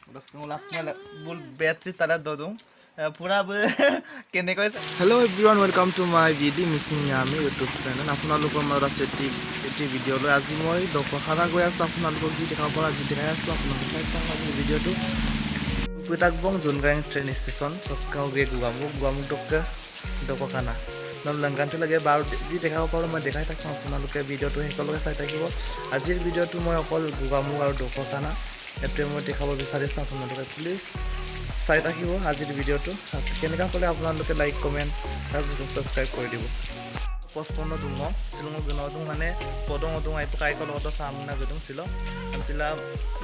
Bull battery तला दो दूं पूरा केने को hello everyone welcome to my video missing Yami YouTube channel আপোনালোকৰ মোৰ আছে এটি ভিডিও লৈ আজি মই দকখানা গৈ আছো আপোনালোকক যি দেখাব পৰা যি দেখাই আছো আপোনালোকে চাই থাকক আজি ভিডিওটো পুতাকবং জুনগাং ট্ৰেইন ষ্টেচন সকাও গে গুৱামুক দকখানা লংগানতে লাগে বাৰ যি দেখাব পাৰো মই দেখাই থাকম আপোনালোকে ভিডিওটো হেকলকে চাই থাকিব আজিৰ ভিডিওটো মই অকল গুৱামুক আৰু দকখানা এতে মই দেখাব বিচাৰিছো আপোনালোকে প্লিজ চাই থাকিব আজিৰ ভিডিওটো কেনেকা ক'লে আপোনালোকে লাইক কমেন্ট আৰু সাবস্ক্ৰাইব কৰি দিব 55 দুং শিলঙৰ গুণটো মানে পদং দুং আই পকাই কল অটো সামনা গদং ছিল আনতিলা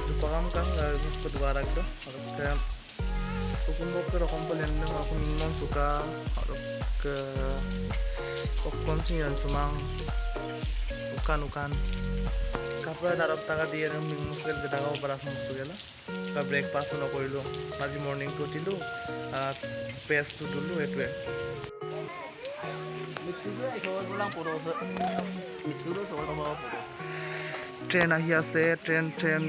জুপাকাম কাম দুৱা ৰাখলো আৰু কুকুনবক ৰকম পলেন অকন মন সুকা আৰু অকন চিন তুমাং উকান কাপড়া দাৰব টাকা দিয়ে মুসকেল গেদাগাও পাৰা সমস্ত গেল বা ব্ৰেকফাস্ট নকৰিলো আজি মৰ্নিং তো দিলো পেস্ট তো দিলো এটুৱে ট্রেন আহি আছে train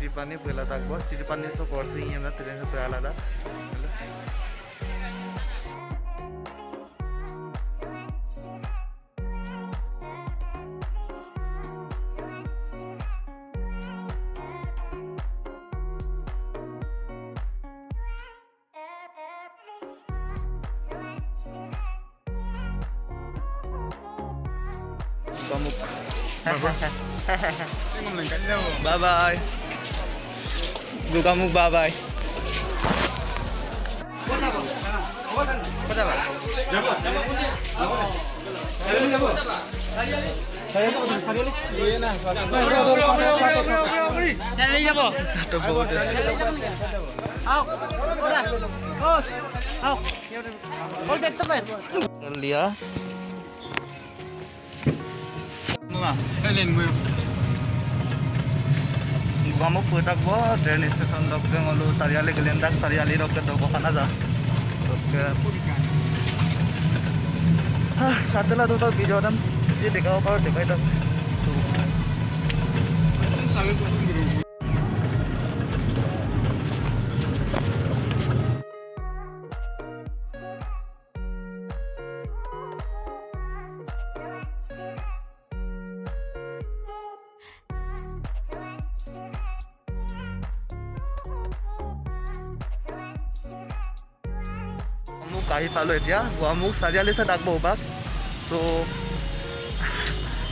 Siripani pela takbo siripani so korsi yena tren se pela da bye bye Gugamuk bye bye kota ba liya Guamuk putakbo train station dokter ngolu sariali gelendak sariali dokter dokana जा katela to video dan je dekhaw par dekhai ta kahi palo etia Guamuk sariali sa dagbo bak so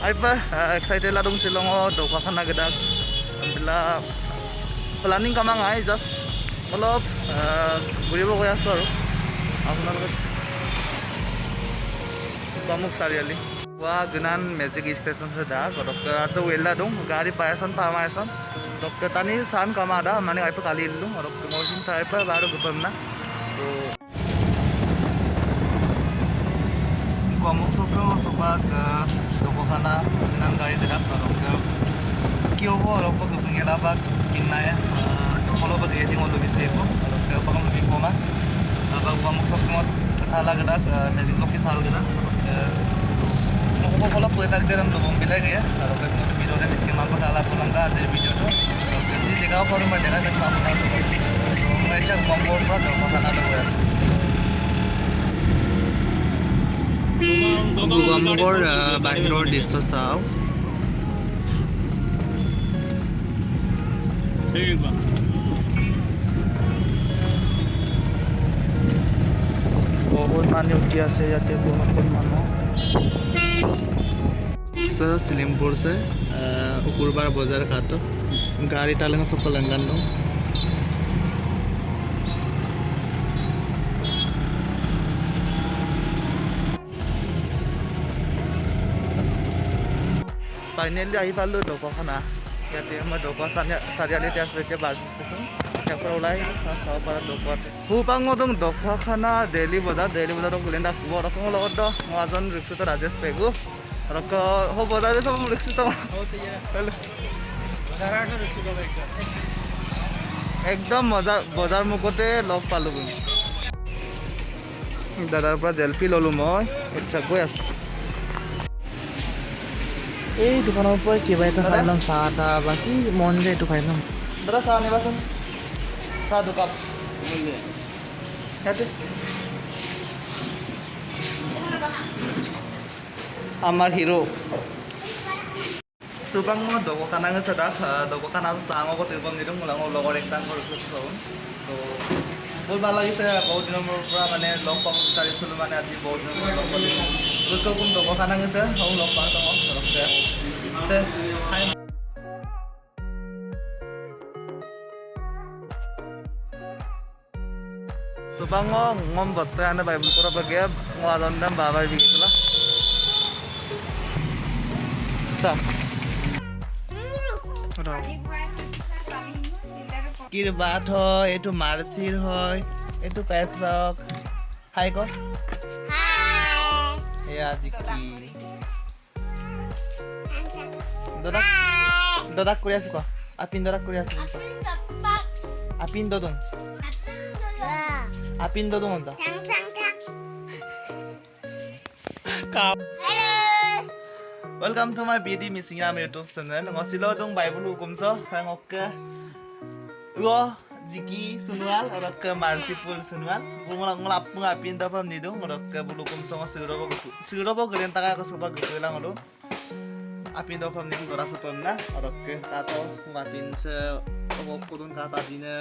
ai pa excited ladung silongo dokana gedak bila planning kamang ai just অলপ ঘুৰিব গৈ আছো আৰু আপোনালোকে Guamuk sariali wa gunan magic station se da dokter ato wela dong gari payasan pamayasan dokter tani san kamada mane ai pa kali illu और promotion thai pa baru gupamna so Guamuk sobat dokana dengan gari dedak kalau kio bo ro ko pengela bak kinna ya kalau bag eding on bisi ko kalau pang lebih koma abang Guamuk sobat salah gedak magic loki sal gedak kalau putak dalam lubang bilai ya kalau kamu video dan skim apa salah pulang ka dari video tu jadi jika baru mendengar dan kamu tahu so mereka kompor pada dokana ada biasa Guamukor বাহিৰৰ দৃশ্য চাও বহুত মানুহ উঠি আছে ইয়াতে বহুত মানুহ Silimpur se Ukurbar Bazar Kato Gari talang sa palanggan dong. Finally ahi pallu dokokhana. Yate ama dokokhana sarialite asle bus station. Tapor ulai sa para dokot. Hupang dong dokokhana Delhi bazar dong kulenda kubo rokong logod do ngajon riksu to Rajesh Pegu. Roko ho bazar e sob riksu to. একদম বজাৰ মুখতে লগ পালো দাদাৰ পৰা জেলপি ললো মই এটা গৈ আছো এই দোকানৰ পৰা কিবা এটা খাইলাম চাহ তা বাকি মন যায় এইটো খাইলাম দাদা চাহ নিবাচোন চাহ দুকাপ ইয়াতে আমাৰ hero Subang mo dogo kanang sa dak dogo kanang sa ngo ko tibam nidong mulang logor ektan ko rukut saun so bol balagi sa বহুত দিনৰ পৰা মানে লগ পাব বিচাৰিছিলো মানে আজি বহুত দিনৰ লগ পালো লোক কোন dogo kanang sa হও লগ পাওঁ তম ৰখে সে হাই Subang ngom batte ane bible pura bage ngadan dam baba bigitla sa কিৰ বাট হয় এটো মাৰচিৰ হয় এটো পেছক হাই ক হাই এ আজি কি দাদা কৰি আছো ক আপিন দাদা কৰি আছো আপিন দদং অন্তা Welcome to my BD Missing Yam YouTube channel. Ngosilo dong Bible hukum so hangokke. Uo jiki sunwal orak merciful sunwal. Bumulang ngelap ngapin tapam ni dong orak bulu hukum so ngosirobo gelen taka ko soba gelang lo. Apin tapam ni dora supam na orak tato ngapin se obok kudun kata dina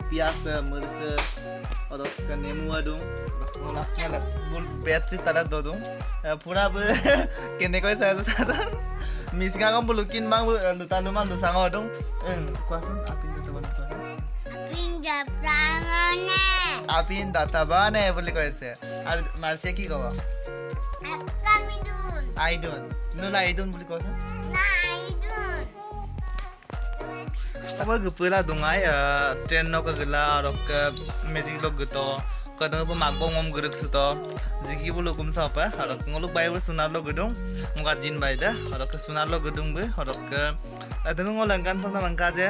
piasa merse orak nemu adung. Ngelap ngelap bul betsi tala dodong. Pura be kene koy sa misga kam bulukin mang lutanu mang lusang odong kuasan apin databane apin databane boli koise ar marsia ki koba aidun nula aidun boli koisa na aidun aba gupula dungai train no ka gela rok magic log guto kadang pa magbong ngom guruk suto jiki bulu kum sapa harok ngoluk bible sunar lo gedung ngga jin baida harok sunar lo gedung be harok adeng ngolangkan pa mangka je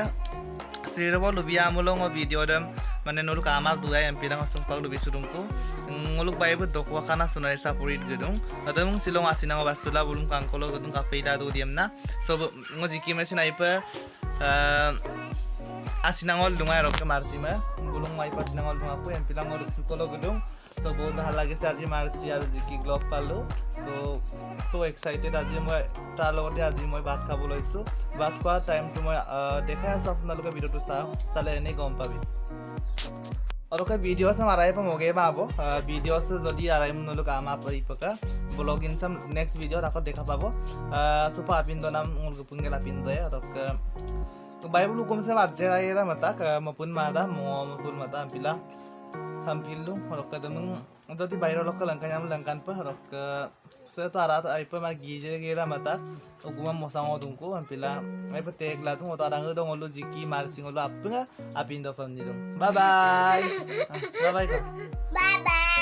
sirbo lubia mulo ngo video dam mane nolu kama duai mp lang asumpak lubi surungku ngoluk bible dokwa kana sunar isa purit gedung adeng silong asina ngo basula bulum kangkolo gedung kapeida do diamna so ngo jiki mesin aipa asinangol dungai rok marsima bulung mai pas sinangol dung aku yang bilang ngoruk sukolo gedung so बहुत ভাল লাগিছে আজি মারছি আর জিকি Glock পালো so excited আজি মই তাৰ লগতে আজি মই ভাত খাব লৈছো ভাত খোৱা টাইমটো মই দেখাই আছো আপোনালোকে ভিডিওটো চালে এনে গম পাবি और का वीडियो से हमारा पे मोगे बाबो वीडियो से जदी आराई मनलो काम आप इपका ब्लॉग इन सम नेक्स्ट वीडियो राखो देखा पाबो सुपा पिन दो नाम उल गुपुंगे ला पिन दो और तो बाइबल हुकुम से बात जेरा मता मपुन मादा मपुन मता पिला हम पिल्लु और कदम जदी बाइरो लोक लंकान लंकान पे और से तो आरा आई पे मा गीजे गेरा मता उगुमा मोसांग दुंको हम पिला आई पे तेगला तुम तो आरांग दो ngolu jiki marsing ngolu apnga apin do pam ni dong bye bye bye bye